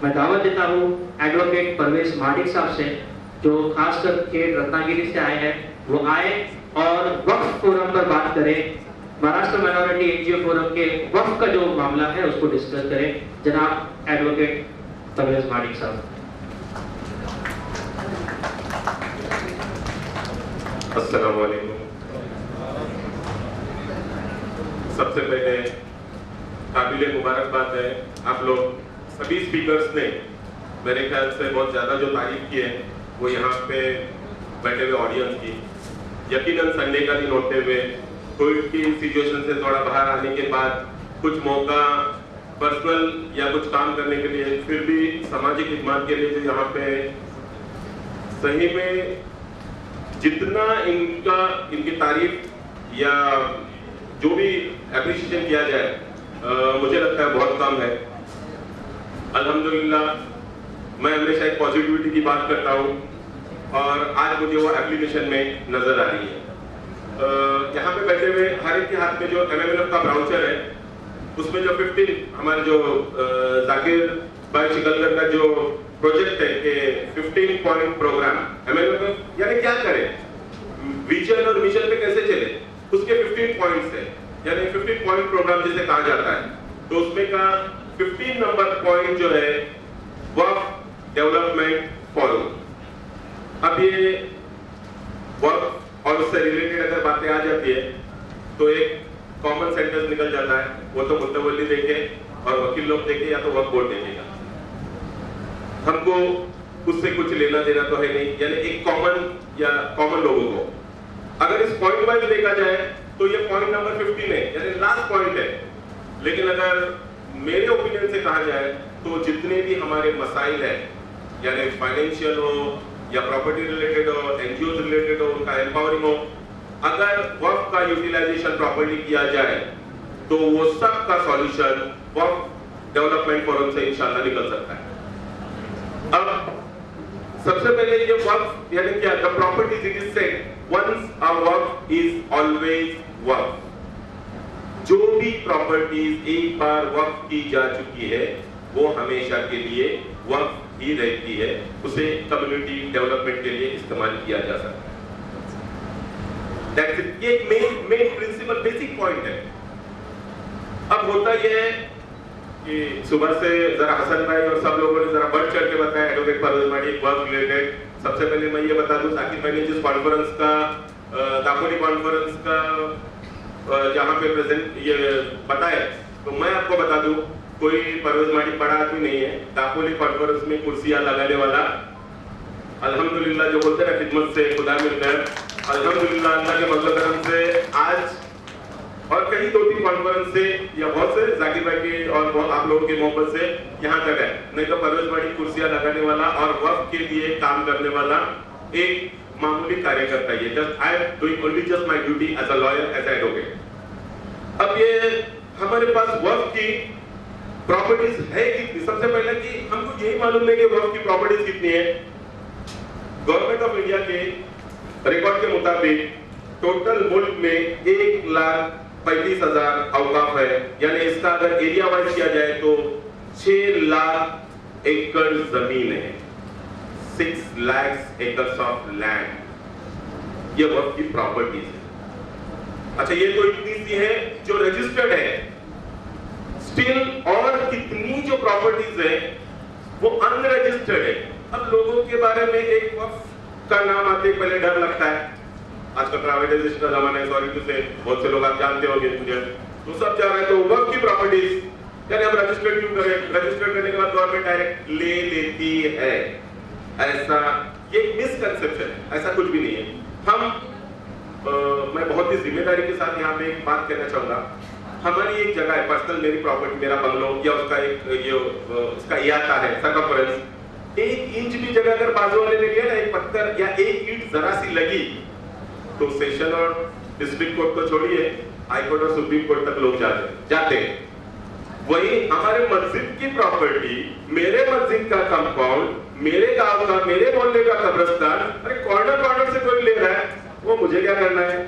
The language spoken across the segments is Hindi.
मैं दावत देता हूँ एडवोकेट परवेज माडिक साहब से, जो खास करके रत्नागिरी से आए हैं, वो आए और वक्फ फोरम पर बात करें, महाराष्ट्र माइनॉरिटी एनजीओ फोरम के वक्फ का जो मामला है उसको डिस्कस करें। जनाब एडवोकेट परवेज माडिक साहब। अस्सलाम वालेकुम। सबसे पहले काबिल मुबारकबाद है, आप लोग सभी स्पीकर्स ने मेरे ख्याल से बहुत ज़्यादा जो तारीफ की है वो यहाँ पे बैठे हुए ऑडियंस की। यकीनन संडे का दिन होते हुए कोविड की सिचुएशन से थोड़ा बाहर आने के बाद कुछ मौका पर्सनल या कुछ काम करने के लिए, फिर भी सामाजिक खिदमत के लिए जो यहाँ पे सही में जितना इनकी तारीफ या जो भी एप्रिशिएशन किया जाए मुझे लगता है बहुत कम है। अल्हम्दुलिल्लाह मैं हमेशा एक पॉजिटिविटी की बात करता हूँ और आज मुझे वो एप्लीकेशन में नजर आ रही है। यहाँ पे बैठे हुए हर एक के हाथ में जो MMLF का ब्राउचर है, उसमें जो 15 हमारे जो जाकिर भाई शिकलकर का जो प्रोजेक्ट है कि 15 पॉइंट प्रोग्राम MMLF यानी क्या करे, विजन और मिशन पे कैसे चले, उसके 15 पॉइंट्स है, यानी 15 पॉइंट प्रोग्राम जिसे कहा जाता है। तो उसमें का 15 नंबर पॉइंट जो है वर्क डेवलपमेंट फोरम। अब ये वर्क और उससे रिलेटेड अगर बातें आ जाती है तो एक कॉमन सेंटेंस निकल जाता है, वो तो मुतवल्ली देखे और वकील लोग देखे या तो वक्फ बोर्ड देखेगा। हमको उससे कुछ लेना देना तो है नहीं, यानी एक कॉमन लोगों को अगर इस पॉइंट वाइज देखा जाए तो ये पॉइंट नंबर 15 है, यानी लास्ट पॉइंट है। लेकिन अगर मेरे ओपिनियन से कहा जाए तो जितने भी हमारे मसाइल है, यानी फाइनेंशियल हो या प्रॉपर्टी रिलेटेड हो, एनजीओ रिलेटेड हो, उनका एम्पावरिंग हो, अगर वर्क का यूटिलाइजेशन प्रॉपर्ली किया जाए तो वो सब का सॉल्यूशन वर्क डेवलपमेंट फोरम से इंशाल्लाह निकल सकता है। अब सबसे पहले ये वर्क यानी क्या, the properties it is said once a work is always work. जो भी प्रॉपर्टीज एक बार वर्क की जा चुकी है वो हमेशा के लिए वर्क ही रहती है, उसे कम्युनिटी डेवलपमेंट के लिए इस्तेमाल किया जा सकता है। That's it. ये एक मेन प्रिंसिपल बेसिक पॉइंट है। अब होता यह है कि सुबह से जरा हसन भाई और सब लोगों ने जरा बढ़ चढ़ के बताया advocate Parvez Madik work related. सबसे पहले मैं ये बता दूं, जाकिर भाई ने जिस कॉन्फ्रेंस का दापोली कॉन्फ्रेंस का जहां पे प्रेजेंट ये बताया, तो मैं आपको बता दूं कोई परवेज माडिक बड़ा आदमी नहीं है। दापोली कॉन्फ्रेंस में कुर्सियां लगाने वाला, अल्हम्दुलिल्लाह जो बोलते हैं खिदमत से खुदा मिलता है, अल्हम्दुलिल्लाह अल्लाह के फजल करम से आज और कहीं 2-3 कॉन्फ्रेंस से या बहुत से जाकिर भाई के और आप लोगों की मोहब्बत से यहाँ तक है। नहीं तो परवेज माडिक कुर्सियां लगाने वाला और वक्त के लिए काम करने वाला एक मामूली कार्यकर्ता है। Just I am doing only just my duty as a lawyer, as advocate. अब ये हमारे पास वर्क की प्रॉपर्टीज है कितनी, सबसे पहले कि हमको यही मालूम नहीं कि वर्क की प्रॉपर्टीज कितनी है। गवर्नमेंट ऑफ इंडिया के रिकॉर्ड के मुताबिक टोटल मुल्क में 1,35,000 औकाफ है, यानी इसका अगर एरिया वाइज किया जाए तो 6 लाख एकड़ जमीन है, 6 लाख एकर्स ऑफ लैंड, ये वर्क की प्रॉपर्टीज है। अच्छा, ये तो इतनी सी है जो रजिस्टर्ड है, स्टिल और कितनी जो प्रॉपर्टीज है वो अनरजिस्टर्ड है। अब लोगों के बारे में एक वक्फ का नाम आते पहले डर लगता है। आजकल प्राइवेटाइजेशन का जमाना है, सॉरी टू से, बहुत से लोग आप जानते होंगे मुझे, तो सब जा रहे हैं। तो वक्फ की प्रॉपर्टीज यानी हम रजिस्टर्ड क्यों करें? रजिस्टर्ड करने के बाद गवर्नमेंट डायरेक्ट ले लेती है, ऐसा ये मिसकंसेप्शन है, ऐसा कुछ भी नहीं है। मैं बहुत ही जिम्मेदारी के साथ यहाँ पे एक बात कहना चाहूंगा। हमारी एक जगह है पर्सनल, मेरी प्रॉपर्टी, मेरा बंगलो या उसका एक ये उसका इयाता है, सर्कमफ्रेंस, 1 इंच भी जगह अगर बाजू वाले ने लिया ना, एक पत्थर या 1 ईंट जरा सी लगी तो सेशन और डिस्ट्रिक्ट कोर्ट को छोड़िए, हाई कोर्ट और सुप्रीम कोर्ट तक लोग जाते हैं। वही हमारे मस्जिद की प्रॉपर्टी, मेरे मस्जिद का कंपाउंड, मेरे गांव का, मेरे मोहल्ले का कब्रिस्तान, अरे कॉर्नर से कोई ले रहा है, वो मुझे क्या करना है?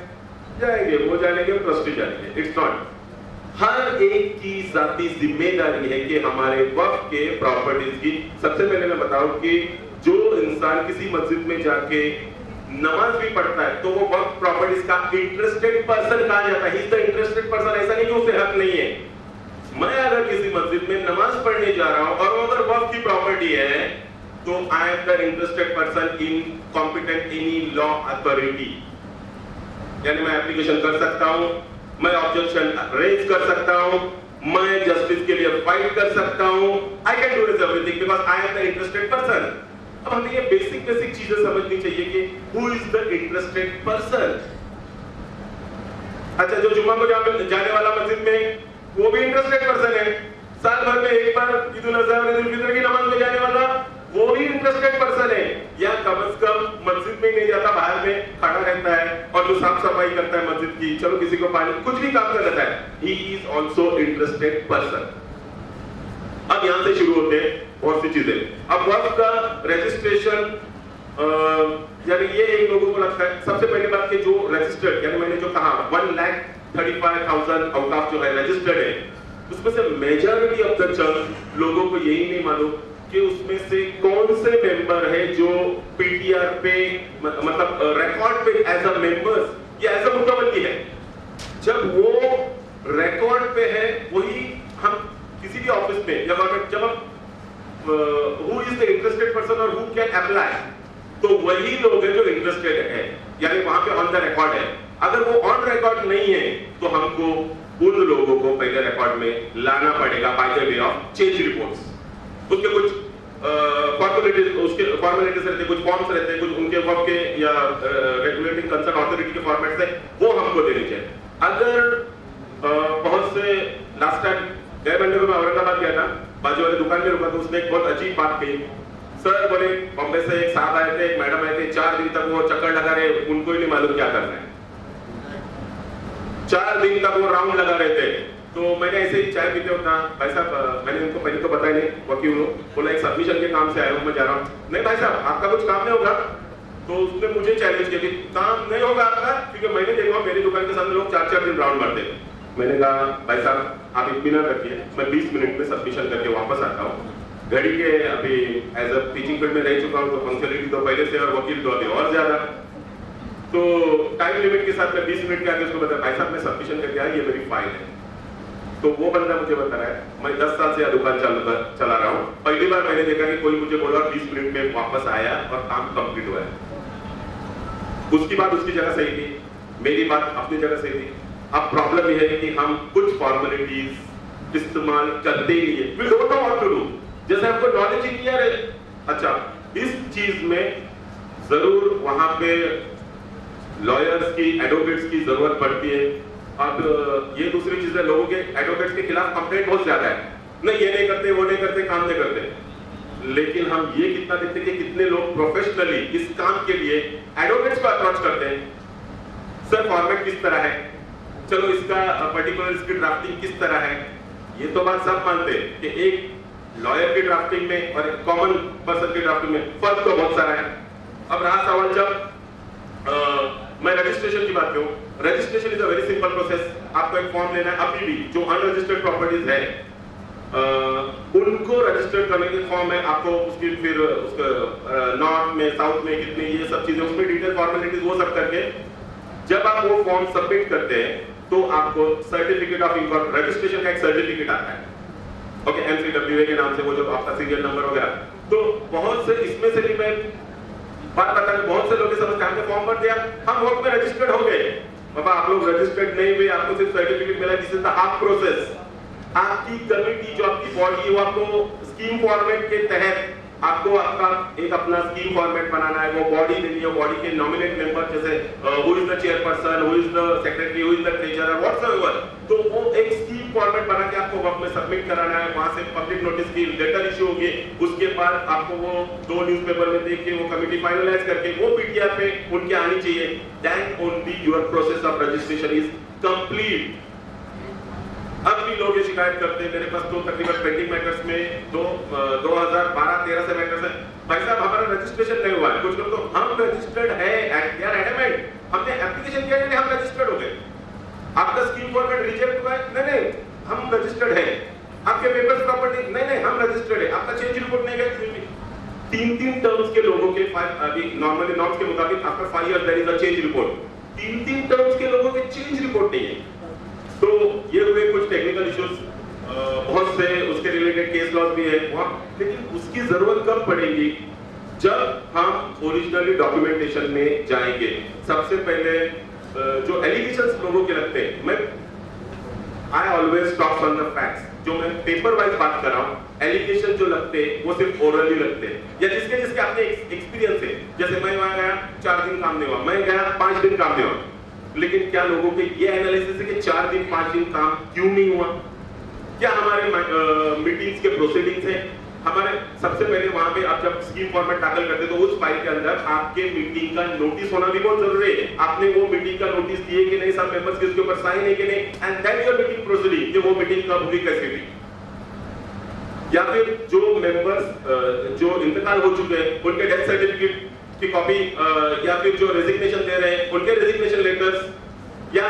जाएंगे वो, जानेंगे ट्रस्टी जानेंगे। इट्स नॉट, हर एक की जाती जिम्मेदारी है कि हमारे वक्फ के प्रॉपर्टीज की। सबसे पहले मैं बताऊं कि जो इंसान किसी मस्जिद में जाके नमाज भी पढ़ता है तो वो वक्फ प्रॉपर्टीज का इंटरेस्टेड पर्सन कहा जाता है। He is the interested person. ऐसा नहीं कि उसे हक नहीं है। मैं अगर किसी मस्जिद में नमाज पढ़ने जा रहा हूं और वो अगर वक्फ की प्रॉपर्टी है तो I am the interested person in competent any law authority. यानी मैं एप्लीकेशन कर सकता हूं, मैं ऑब्जेक्शन रेज कर सकता हूं, मैं जस्टिस के लिए फाइट कर सकता हूं। I can do this everything because I am the interested person. अब हमें ये बेसिक चीजें समझनी चाहिए कि who is the interested person. अच्छा, जो जुम्मा को जाने वाला मस्जिद में वो भी इंटरेस्टेड पर्सन है। साल भर में एक बार ईद उल अज़हा और ईद उल फितर की नमाज में जाने वाला वो भी इंटरेस्टेड पर्सन है। या कम से कम मस्जिद में नहीं जाता, बाहर में खड़ा रहता है और जो साफ सफाई करता है मस्जिद की, चलो किसी को पानी, कुछ भी काम कर लेता है, he is also interested person. अब यहां से शुरू होते हैं बहुत सी चीजें। अब वक्फ का रजिस्ट्रेशन, यानी ये एक लोगों को लगता है सबसे पहली बात कि जो रजिस्टर्ड, यानी मैंने जो कहा 1,35,000 औकाफ जो है रजिस्टर्ड है, उसमें से मेजॉरिटी ऑफ द चंक लोगों को यही नहीं मालूम कि उसमें से कौन से मेंबर है जो पीटीआर पे मतलब रिकॉर्ड पे एज अ मेंबर्स या एज अ मुतवल्ली है। जब वो रिकॉर्ड पे है वही हम किसी भी ऑफिस में या गवर्नमेंट, जब हम who is the interested person और हु कैन अप्लाई, तो वही लोग हैं जो इंटरेस्टेड है, यानी वहां पे ऑन द रिकॉर्ड है। अगर वो ऑन रिकॉर्ड नहीं है तो हमको उन लोगों को पहले रिकॉर्ड में लाना पड़ेगा by the way of change reports. उसके कुछ फॉर्मेलिटीज रहते, कुछ फॉर्म्स रहते, कुछ उनके वर्क के या रेगुलेटिंग कंसर्न अथॉरिटी के फॉर्मेट से वो हमको देने चाहिए। अगर बहुत से लास्ट टाइम गए महीने में औरंगाबाद गया था, बाजू वाले दुकान में रुका तो उसने एक बहुत अजीब बात कही। सर बोले बॉम्बे से एक साहब आए थे, एक मैडम आए थे, 4 दिन तक वो चक्कर लगा रहे, उनको ही नहीं मालूम क्या करना है। 4 दिन तक वो राउंड लगा रहे थे। तो मैंने ऐसे ही चाय पीते होता, भाई साहब मैंने उनको पहले तो बताया नहीं, वकील हूँ, बोला एक सबमिशन के काम से आया हूँ, मैं जा रहा हूँ। नहीं भाई साहब आपका कुछ काम नहीं होगा। तो उसने मुझे चैलेंज किया कि काम नहीं होगा आपका, क्योंकि मैंने देखा मेरी दुकान के सामने लोग 4-4 दिन राउंड मारते। मैंने कहा भाई साहब आप इत्मीनान रखिए, मैं 20 मिनट में सबमिशन करके वापस आता हूँ। घड़ी के अभी एज अ टीचिंग फील्ड में रह चुका हूँ तो पंक्चुअलिटी तो पहले से और वकील तो अभी और ज्यादा। तो टाइम लिमिट के साथ मैं 20 मिनट के आगे उसको बताया भाई साहब मैं सबमिशन करके आया, ये मेरी फाइल है। तो वो बंदा मुझे बता रहा है मैं 10 साल से यह दुकान चला रहा हूँ, पहली बार मैंने देखा कि कोई मुझे बोला 20 मिनट में वापस आया और काम कंप्लीट हुआ है। उसकी बात उसकी जगह सही थी, मेरी बात अपनी जगह सही थी। अब प्रॉब्लम यह है कि हम कुछ फॉर्मेलिटीज इस्तेमाल करते ही नहीं है, we don't know what to do. जैसे हमको नॉलेज ही नहीं है। अच्छा, इस चीज में जरूर वहां पे लॉयर्स की, एडवोकेट्स की जरूरत पड़ती है। अब ये दूसरी चीज है, लोगों के एडवोकेट्स के खिलाफ कंप्लेंट बहुत ज्यादा है, नहीं ये नहीं करते, वो नहीं करते, काम नहीं करते। लेकिन हम ये कितना देखते कि कितने लोग प्रोफेशनली इस काम के लिए एडवोकेट्स को अप्रोच करते हैं। सर फॉर्मेट किस तरह है, चलो इसका पर्टिकुलर इसकी ड्राफ्टिंग किस तरह है। ये तो बात सब मानते हैं कि एक लॉयर की ड्राफ्टिंग में और एक कॉमन पर्सन की ड्राफ्टिंग में फर्क तो बहुत सारा है। अब रहा सवाल जब मैं रजिस्ट्रेशन की बात करूं, registration is a very simple process. आपको एक फॉर्म लेना है, अभी भी जो अनरजिस्टर्ड प्रॉपर्टीज है उनको रजिस्टर्ड करने के फॉर्म है। आपको उसकी फिर उसका नॉर्थ में साउथ में कितने ये सब चीजें उसमें डिटेल फॉर्मेलिटीज वो सब करके जब आप वो फॉर्म सबमिट करते हैं तो आपको सर्टिफिकेट ऑफ इनकॉर्पोरेशन, रजिस्ट्रेशन का एक सर्टिफिकेट आता है, ओके, MCWA के नाम से, वो जो आपका सीरियल नंबर वगैरह। तो बहुत से इसमें से भी मैं बात बता रहा हूं, बहुत से लोग समझते हैं हमने फॉर्म भर दिया, हम वक्त में रजिस्टर्ड हो गए। बाबा आप लोग रजिस्टर्ड नहीं हुए, आपको सिर्फ सर्टिफिकेट मिला, this is the half process. आपकी कमिटी जो आपकी बॉडी है वो आपको स्कीम फॉर्मेट के तहत आपको आपका एक अपना स्कीम फॉर्मेट बनाना है, वो बॉडी देनी है, बॉडी के नॉमिनेट मेंबर जैसे who is the chairperson, who is the secretary, who is the treasurer, whatsoever, तो वो एक स्कीम फॉर्मेट बना के आपको वक्त में सबमिट कराना है। वहां से पब्लिक नोटिस की लेटर इशू होगी, उसके बाद आपको वो 2 न्यूज़पेपर में देख के वो कमिटी फाइनलाइज करके वो पीटीआर पे उनके आनी चाहिए। Then only your process of registration is complete. अब भी लोग ये शिकायत करते हैं, मेरे पास तो तकरीबन पेंडिंग मैटर्स में 2012-13 से मैटर्स है, भाई साहब हमारा रजिस्ट्रेशन नहीं हुआ है। कुछ लोग तो हम रजिस्टर्ड है, यार एडमेंट, हमने एप्लीकेशन किया नहीं, हम रजिस्टर्ड हो गए, आपका स्कीम फॉर्मेट रिजेक्ट हुआ है, नहीं हम रजिस्टर्ड है, आपके पेपर्स प्रॉपर नहीं, हम रजिस्टर्ड है, आपका चेंज रिपोर्ट नहीं गया। 3 टर्म्स के लोगों के अभी नॉर्मली नॉर्म्स के मुताबिक after 5 years there is a change report. 3 terms के लोगों के चेंज रिपोर्ट नहीं है। तो ये हुए कुछ टेक्निकल इश्यूज, बहुत से उसके रिलेटेड केस लॉस भी है वहाँ, लेकिन उसकी जरूरत कब पड़ेगी? जब हम ओरिजिनली डॉक्यूमेंटेशन में जाएंगे। सबसे पहले जो एलिगेशंस लोगों के लगते हैं, मैं I always talks on the facts, जो मैं पेपर वाइज बात कर रहा हूँ, एलिगेशन जो लगते हैं वो सिर्फ ओरली लगते हैं, या जिसके जिसके अपने एक्सपीरियंस है। जैसे मैं वहां गया 4 दिन काम नहीं हुआ, मैं गया 5 दिन काम नहीं हुआ, लेकिन क्या लोगों के ये एनालिसिस है कि 4 दिन 5 दिन काम क्यों नहीं हुआ? क्या हमारे मीटिंग्स के प्रोसीडिंग्स हैं? हमारे सबसे पहले वहां पे आप जब स्कीम फॉर्मेट दाखिल करते तो उस फाइल के अंदर आपके मीटिंग का नोटिस होना भी बहुत जरूरी है। आपने वो मीटिंग का नोटिस दिए कि नहीं, सब मेंबर्स के उसके ऊपर साइन है कि नहीं, and then your meeting proceeding, कि वो मीटिंग कब हुई, कैसे हुई। या फिर जो मेंबर्स जो इंतकाल हो चुके हैं उनके डेथ सर्टिफिकेट की कॉपी, या फिर जो रेजिग्नेशन दे रहे हैं उनके रेजिग्नेशन लेटर्स, या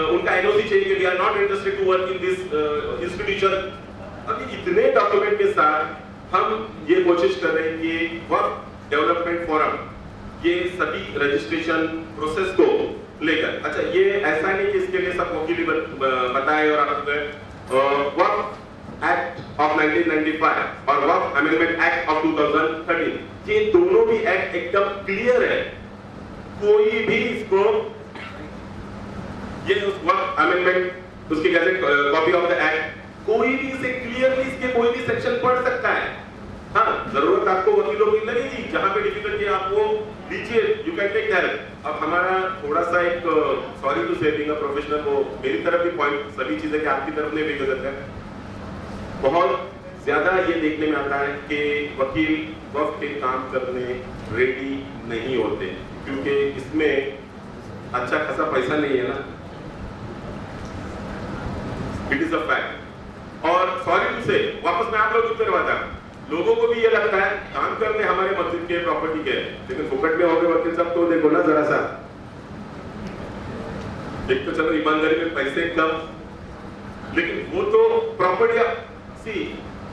उनका एनओसी चाहिए कि we are not interested to work in this institution. अभी इतने डॉक्यूमेंट के साथ हम ये कोशिश कर रहे हैं कि वक्त डेवलपमेंट फोरम ये सभी रजिस्ट्रेशन प्रोसेस को लेकर, अच्छा ये ऐसा नहीं कि इसके लिए सब वकील बताए और आप वक्त एक्ट ऑफ 1995 और वक्त अमेंडमेंट एक्ट ऑफ 2013, ये दोनों भी एक्ट एकदम क्लियर है। कोई भी इसको ये वक्त अमेंडमेंट उसकी gadget copy of the act, कोई भी इसे क्लियरली इसके कोई भी सेक्शन पढ़ सकता है। हाँ, जरूरत आपको वकीलों की लगेगी, जहां पे डिफिकल्टी आप वो लीजिए, यू कैन टेक हेल्प। अब हमारा थोड़ा सा एक सॉरी टू से बीइंग अ प्रोफेशनल, वो मेरी तरफ भी पॉइंट सभी चीजें कि आपकी तरफ नहीं भी गलत है। बहुत ज्यादा ये देखने में आता है कि वकील वक्त के काम करने रेडी नहीं होते, क्योंकि इसमें अच्छा खासा पैसा नहीं है ना, इट इज अ फैक्ट। और सॉरी टू से वापस मैं आप लोगों की तरफ आता, लोगों को भी ये लगता है काम करने हमारे मस्जिद के प्रॉपर्टी के, लेकिन फुकट में हो गए वकील साहब, तो देखो ना जरा सा, एक तो चलो ईमानदारी में पैसे कम, लेकिन वो तो प्रॉपर्टी सी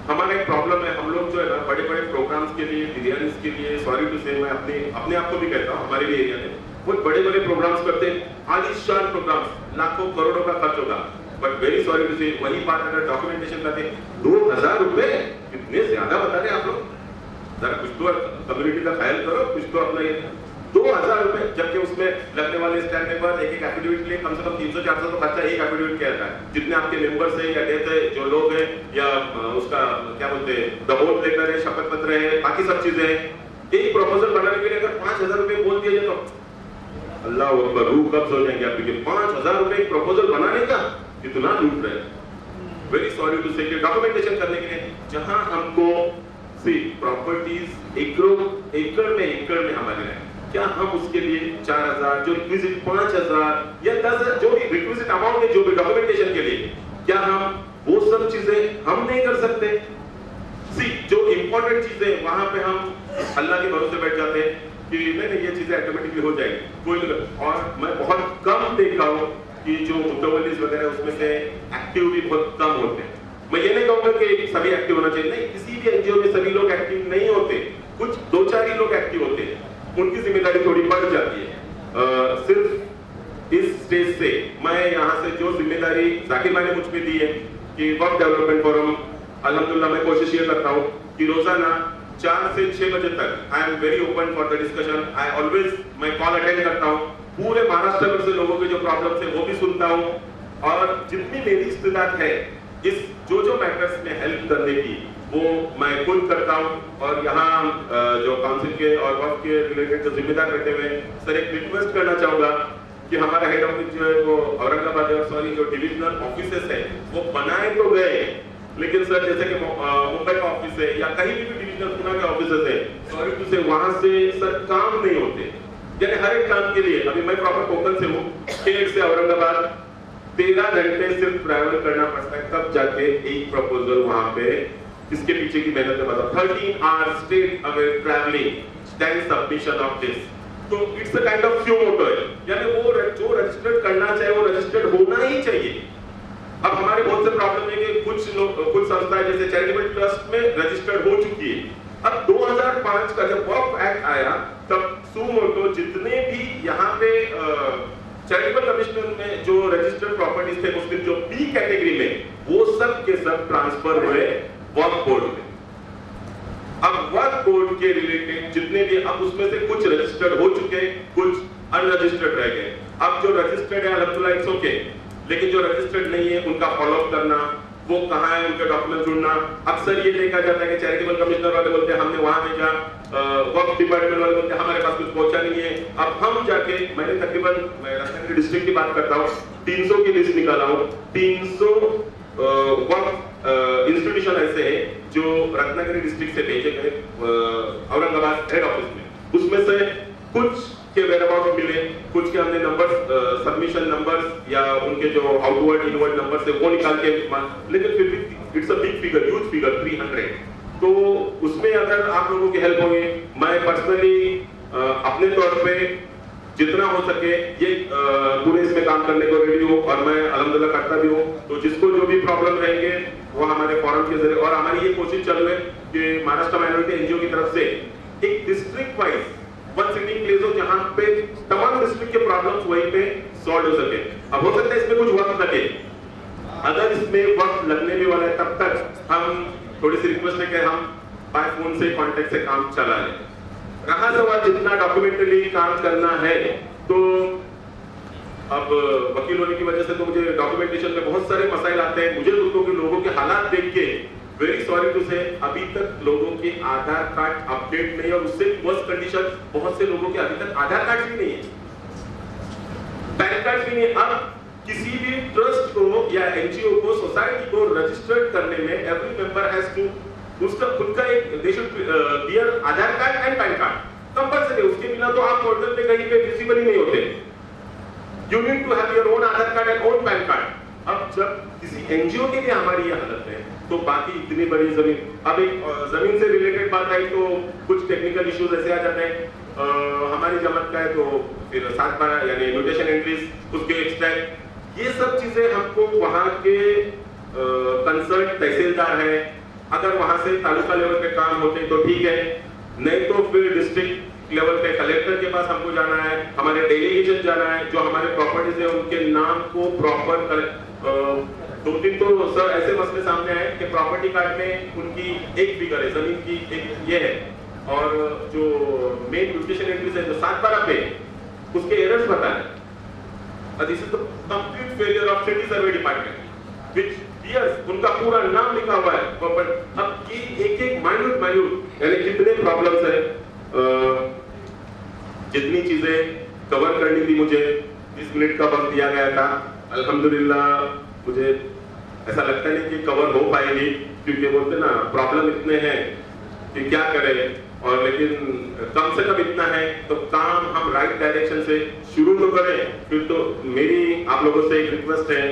हमारा एक प्रॉब्लम है। हम लोग जो है ना बड़े बड़े प्रोग्राम्स के लिए, बिरयानी के लिए, सॉरी टू से मैं अपने आप को भी कहता हूँ, हमारे भी एरिया में बहुत बड़े बड़े प्रोग्राम्स करते हैं, आलीशान प्रोग्राम्स, लाखों करोड़ों का खर्च होगा, बट वेरी सॉरी टू से वही बात अगर डॉक्यूमेंटेशन करते 2000 रुपए कितने ज्यादा बता रहे आप लोग, जरा कुछ तो कम्युनिटी का ख्याल करो, कुछ तो अपना ये 2000 रुपए, जबकि उसमें लगने वाले स्टैम्प पेपर एक एफिडेविट के लिए कम से कम 300-400 तो खर्चा एक एफिडेविट किया जाता है। जितने आपके मेंबर्स है या डेथ है, जो लोग हैं, या उसका क्या बोलते हैं दबोच लेकर है, शपथ पत्र है, बाकी सब चीजें हैं, एक प्रपोजल बनाने के लिए अगर 5000 रुपए बोल दिया जाए तो अल्लाह अकबर, रूह कब्ज हो जाएंगे आपके। 5000 रुपए एक प्रपोजल बनाने का कितना लूट रहे हैं। वेरी सॉरी टू से डॉक्यूमेंटेशन करने के लिए जहां हमको सी प्रॉपर्टीज एकड़ में हमारे हैं, क्या हम उसके लिए 4000 जो रिक्विजिट 5000 या 10,000 जो भी रिक्विजिट अमाउंट है, जो भी डॉक्यूमेंटेशन के लिए, क्या हम वो सब चीजें हम नहीं कर सकते? सी जो इंपॉर्टेंट चीजें वहां पे हम अल्लाह के भरोसे बैठ जाते हैं कि नहीं ये चीजें ऑटोमेटिकली हो जाएगी, कोई नहीं। और मैं बहुत कम देखा हूं कि जो मुतवल्लिस वगैरह उसमें से एक्टिव भी बहुत कम होते हैं। मैं ये नहीं कहूंगा कि सभी एक्टिव होना चाहिए, नहीं, किसी भी एनजीओ में सभी लोग एक्टिव नहीं होते, कुछ 2-4 ही लोग एक्टिव होते हैं, उनकी जिम्मेदारी थोड़ी बढ़ जाती है। सिर्फ इस स्टेज से मैं यहाँ से जो जिम्मेदारी जाकिर भाई ने मुझ पे दी है कि वक्त डेवलपमेंट फोरम, अल्हम्दुलिल्लाह मैं कोशिश ये करता हूँ कि रोजाना 4 से 6 बजे तक I am very open for the discussion. I always मैं कॉल अटेंड करता हूँ, पूरे महाराष्ट्र भर से लोगों के जो प्रॉब्लम्स है वो भी सुनता हूँ, और जितनी मेरी इस्तेदाद है इस जो मैटर्स में हेल्प करने की वो मैं खुद करता हूँ। और यहाँ जो काउंसिल के और वक्त के रिलेटेड जो जिम्मेदार बैठे हुए, सर एक रिक्वेस्ट करना चाहूंगा कि हमारा हेड ऑफिस जो है वो औरंगाबाद और सॉरी जो डिविजनल ऑफिसेस है वो बनाए तो गए, लेकिन सर जैसे कि मुंबई का ऑफिस है या कहीं भी डिविजनल पुणे के ऑफिसेस है, सॉरी टू से वहां से सर काम नहीं होते। यानी हर एक काम के लिए, अभी मैं प्रॉपर कोकण से हूँ, खेड़ से औरंगाबाद 13 घंटे सिर्फ ट्रैवल करना पड़ता है, तब जाके एक प्रपोजल वहां पे, इसके पीछे की मेहनत है बता 13 hours straight away travelling then submission of this. तो it's a kind of few motto है, यानी वो जो रजिस्टर्ड करना चाहिए वो रजिस्टर्ड होना ही चाहिए। अब हमारे बहुत से प्रॉब्लम है कि कुछ संस्थाएं जैसे चैरिटेबल ट्रस्ट में रजिस्टर्ड हो चुकी है। अब 2005 का जब वक्फ एक्ट आया तब सुमोटो जितने भी यहाँ पे चैरिटेबल कमिश्नर में जो रजिस्टर्ड प्रॉपर्टीज थे मुस्लिम जो बी कैटेगरी में, वो सब के सब ट्रांसफर हुए वक्फ बोर्ड में। अब वक्फ बोर्ड के रिलेटेड जितने भी, अब उसमें से कुछ रजिस्टर्ड हो चुके, कुछ अनरजिस्टर्ड रह गए। अब जो रजिस्टर्ड है अल्हम्दुलिल्लाह इट्स ओके, लेकिन जो रजिस्टर्ड नहीं है उनका फॉलोअप करना, वो कहाँ है उनके डॉक्यूमेंट ढूंढना। अक्सर ये देखा जाता है कि चैरिटेबल कमिश्नर वाले बोलते हैं हमने वहां भेजा, वक्फ डिपार्टमेंट वाले बोलते हैं हमारे पास कुछ पहुंचा नहीं है। अब हम जाके, मैंने तकरीबन, मैं रत्नागिरी डिस्ट्रिक्ट की बात करता हूँ, 300 की लिस्ट निकाला हूँ। 300 वक्फ इंस्टीट्यूशन ऐसे हैं जो रत्नागिरी डिस्ट्रिक्ट से भेजे गए औरंगाबाद हेड ऑफिस में। उसमें से कुछ के वेराबाउट मिले, कुछ के हमने नंबर्स, सबमिशन नंबर्स या उनके जो आउटवर्ड इनवर्ड नंबर्स है वो निकाल के, लेकिन फिर भी it's a big figure, huge figure 300। तो उसमें अगर आप लोगों की हेल्प होगी, मैं पर्सनली अपने तौर पे जितना हो सके ये पूरे इसमें काम करने को रेडी हूँ और मैं अल्हम्दुलिल्लाह करता भी हूँ। तो जिसको जो भी प्रॉब्लम रहेंगे वो हमारे फोरम के जरिए, और हमारी ये कोशिश चालू है कि महाराष्ट्र माइनॉरिटी एनजीओ की तरफ से एक district wise one sitting place हो जहां पे तमाम डिस्ट्रिक्ट के प्रॉब्लम्स वहीं पे सॉल्व हो सके। अब हो सकता है इसमें कुछ वक्त लगे, अगर इसमें वक्त लगने भी वाला है तब तक हम थोड़ी सी रिक्वेस्ट है कि हम बाय फोन से कांटेक्ट से काम चला लें। रहा सवाल जितना डॉक्यूमेंटली काम करना है, तो अब वकील होने की वजह से तो मुझे डॉक्यूमेंटेशन में बहुत सारे मसाइल आते हैं। मुझे लोगों के हालात देख के वेरी सॉरी टू से अभी तक लोगों के आधार कार्ड अपडेट नहीं, और उससे वर्स्ट कंडीशन बहुत से लोगों के अभी तक आधार कार्ड भी नहीं है, पैन कार्ड भी नहीं है। अब किसी भी ट्रस्ट को या एनजीओ को, सोसाइटी को रजिस्टर्ड करने में एवरी मेंबर हैज टू, उसका खुद का एक they should bear Aadhaar card and PAN card compulsory. उसके बिना तो आप पोर्टल पे कहीं पे विजिबल ही नहीं होते। You need to have your own Aadhaar card and own PAN card. अब जब किसी एनजीओ के लिए हमारी ये हालत है, तो बाकी इतनी बड़ी जमीन, अब एक जमीन से रिलेटेड बात आई तो कुछ टेक्निकल इश्यूज ऐसे आ जाते हैं। हमारी जमात का है तो फिर 7/12 यानी म्यूटेशन एंट्रीज, उसके एक्सट्रैक्ट, ये सब चीजें हमको वहां के कंसर्न तहसीलदार है, अगर वहां से तालुका लेवल पे काम होते तो ठीक है, नहीं तो फिर डिस्ट्रिक्ट लेवल पे कलेक्टर के पास हमको जाना है, हमारे डेलीगेशन जाना है, जो हमारे प्रॉपर्टीज है उनके नाम को प्रॉपर 2-3 तो सर ऐसे मसले सामने आए कि प्रॉपर्टी कार्ड में उनकी एक फिगर है, जमीन की एक ये है, और जो मेन म्यूटेशन एंट्रीज है जो 7/12 पे उसके एरर्स बताए। This is the complete failure of city survey department which yes उनका पूरा नाम लिखा हुआ है, बट अब ये एक माइन्यूट यानी कितने प्रॉब्लम्स है, जितनी चीजें कवर करनी थी मुझे 20 मिनट का वक्त दिया गया था, अल्हम्दुलिल्लाह मुझे ऐसा लगता नहीं कि कवर हो पाएगी, क्योंकि बोलते ना प्रॉब्लम इतने हैं कि क्या करें, और लेकिन कम से कम इतना है तो काम हम राइट डायरेक्शन से शुरू तो करें। फिर तो मेरी आप लोगों से एक रिक्वेस्ट है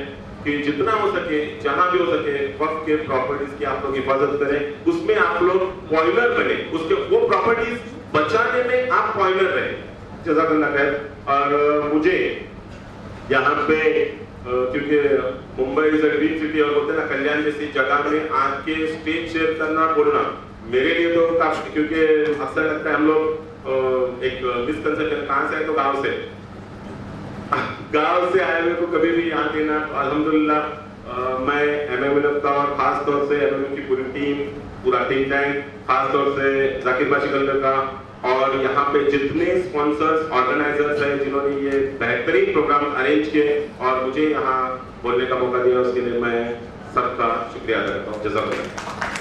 कि जितना हो सके, जहां भी हो सके, वक्त के प्रॉपर्टीज की आप लोग हिफाजत करें, उसमें आप लोग पॉइंटर बने, उसके वो प्रॉपर्टीज बचाने में आप पॉइंटर रहे। जज़ाकल्लाह खैर। और मुझे यहाँ पे क्योंकि Mumbai is a dream city, और बोलते हैं ना कल्याण जैसी जगह में आके स्टेज शेयर करना बोलना मेरे लिए तो काफी, क्योंकि अक्सर लगता है हम लोग एक मिसकंसेप्शन, कहाँ से है तो गांव से आए हुए को कभी भी यहाँ देना। अल्हम्दुलिल्लाह मैं एमएमएल का और खास तौर से एमएमएल की पूरी टीम, पूरा थिंक टैंक, खास तौर से जाकिर बाशिकंदर का, और यहाँ पे जितने स्पॉन्सर्स ऑर्गेनाइजर्स हैं जिन्होंने ये बेहतरीन प्रोग्राम अरेंज किए और मुझे यहाँ बोलने का मौका दिया, उसके लिए मैं सबका शुक्रिया अदा करता हूँ। जज़ाकल्लाह।